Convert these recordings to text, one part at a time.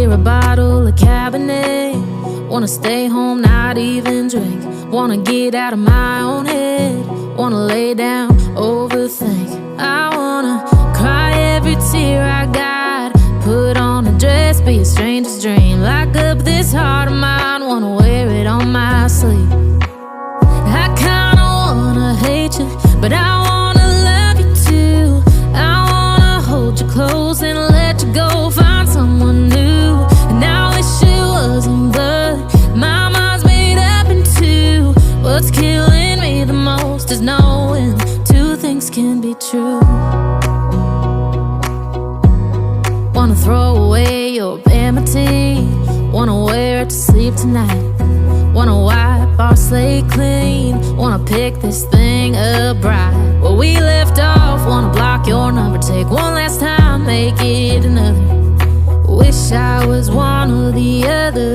clear a bottle of Cabernet. Wanna stay home, not even drink. Wanna get out of my own head. Wanna lay down, overthink. I wanna cry every tear I got. Put on a dress, be a stranger's dream. Lock up this heart of mine, wanna wear it on my sleeve. I kinda wanna hate you, but I wanna love you too. I wanna hold you close and let you go. Find someone new, and I wish it wasn't, but my mind's made up in two. What's killing me the most is knowing two things can be true. Wanna throw away your vanity. Wanna wear it to sleep tonight. Wanna wipe our slate clean. Wanna pick this thing up right where we left off. Wanna block your number, take one last time, make it another. Wish I was one or the other.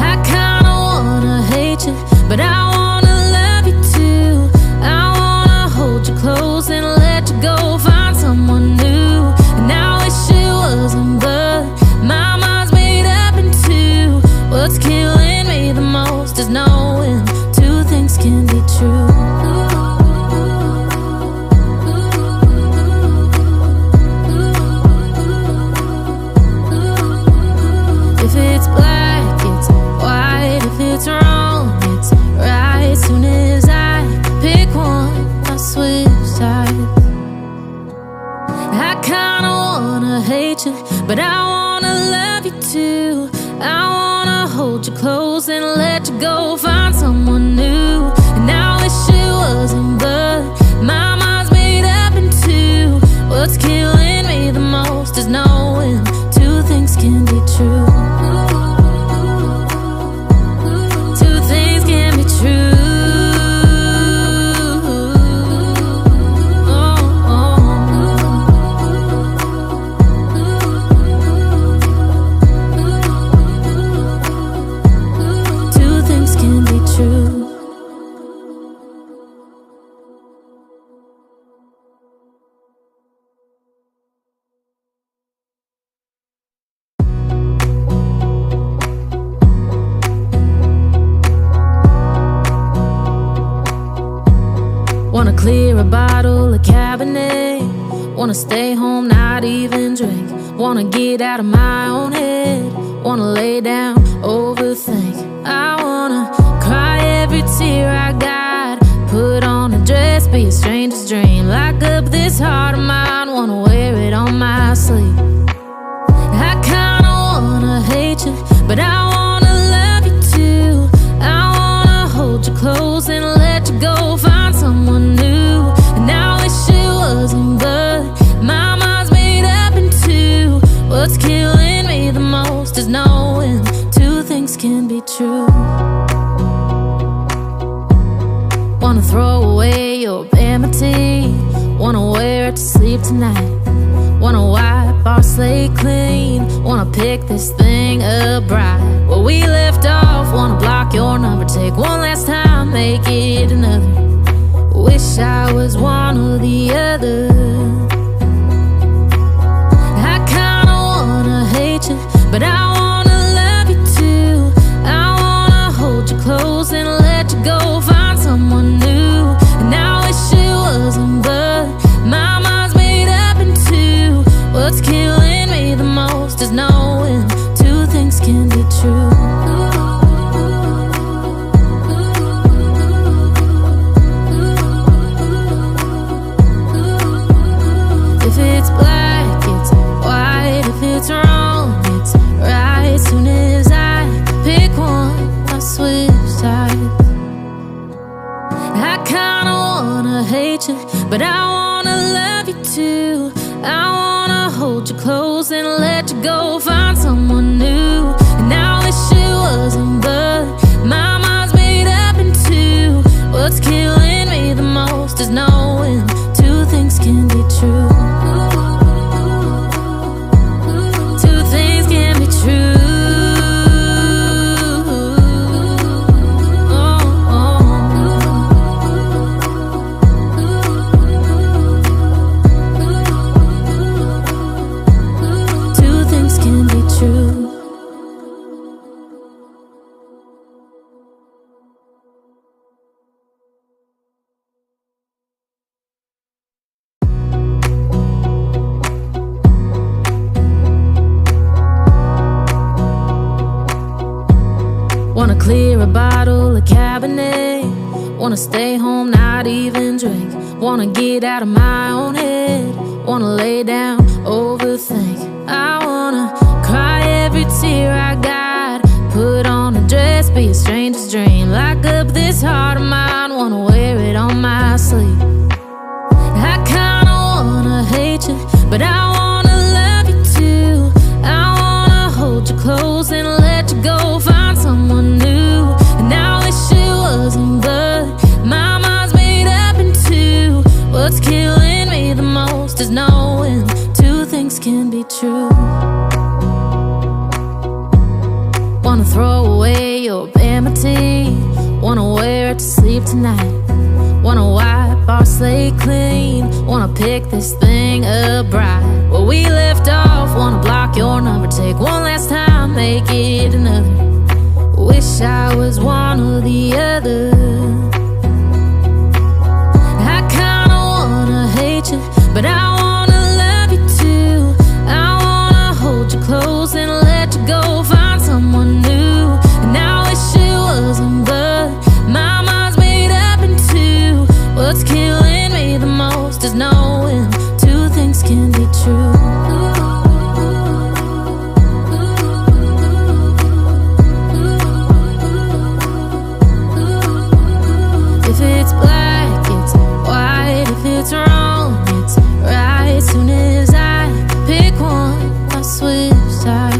I kinda wanna hate you, but I wanna love you too. I wanna hold you close and let you go. Find someone new, and I wish it wasn't, but my mind's made up in two. What's killing me the most is knowing two things can be true. If it's black, it's white. If it's wrong, it's right. Soon as I pick one, I switch sides. I kinda wanna hate you, but I wanna love you too. I wanna hold you close and let you go. Find someone new, and I wish it wasn't, but my mind's made up in two. What's killing me the most is knowing two things can be true. Two things can be true. Wanna clear a bottle of Cabernet. Wanna stay home, not even drink. Wanna get out of my own head. Wanna lay down, overthink. I wanna cry every tear I got. Put on a dress, be a stranger's dream. Lock up this heart of mine, wanna wear it on my sleeve. I kinda wanna hate you, but I wanna love you too. I wanna hold you close and let you go. Find someone new, and I wish it wasn't, but my mind's made up in two. What's killing me the most is knowing two things can be true. Wanna throw away your vanity. Wanna wear it to sleep tonight. Wanna wipe our slate clean. Wanna pick this thing up right where we left off. Wanna block your number, take one last time, make it another. Wish I was one or the other. I kinda wanna hate you, but I wanna love you too. I wanna hold you close and let you go. Find someone new, and I wish it wasn't, but my mind's made up in two. What's killing me the most is knowing two things can be true. If it's black, it's white. If it's wrong, it's right. Soon as I pick one, I switch sides. I kinda wanna hate you, but I wanna love you too. I wanna hold you close and let you go. Find someone new, and I wish it wasn't, but my mind's made up in two. What's killing me the most is knowing two things can be true. Two things can be true. a cabinet. Wanna stay home, not even drink. Wanna get out of my own head. Wanna lay down, overthink. I wanna cry every tear I got. Put on a dress, be a stranger's dream. Lock up this heart of mine, wanna wear it on my sleeve. I kinda wanna hate you, but I wanna love you too. I wanna hold you close and let you go, find someone new. And I wish it wasn't, but my mind's made up in two. What's killing me the most is knowing two things can be true. Wanna throw away your vanity. Wanna wear it to sleep tonight. Wanna wipe our slate clean. Wanna pick this thing up right where we left off. Wanna block your number, take one last time, make it another. Wish I was one or the other. I kinda wanna hate you, but I wanna love you too. I wanna hold you close and let you go, find someone new. And I wish it wasn't, but my mind's made up in two. What's killing me the most is knowing two things can be true. If it's black, it's white. If it's wrong, it's right. Soon as I pick one, I switch sides.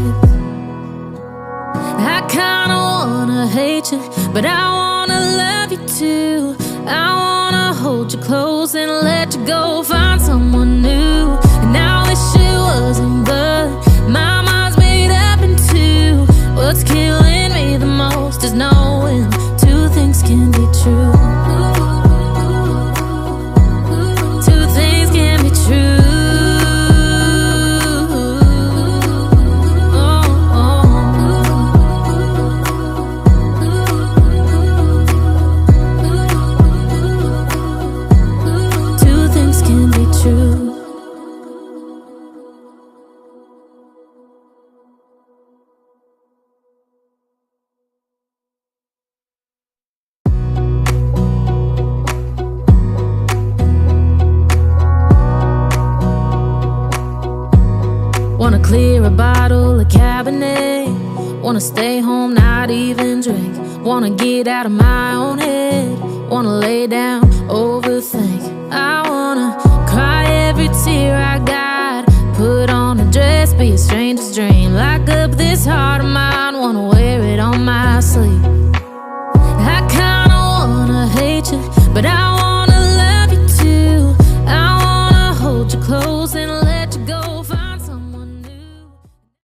I kinda wanna hate you, but I wanna love you too. I wanna hold you close and let you go, find someone new. And I wish it wasn't, but my mind's made up in two. What's killing me the most is knowing two things can be true. Two things can be true. Wanna clear a bottle, a cabinet. Wanna stay home, not even drink. Wanna get out of my own head. Wanna lay down, overthink. I wanna cry every tear I got. Put on a dress, be a stranger's dream. Lock up this heart of mine, wanna wear it on my sleeve.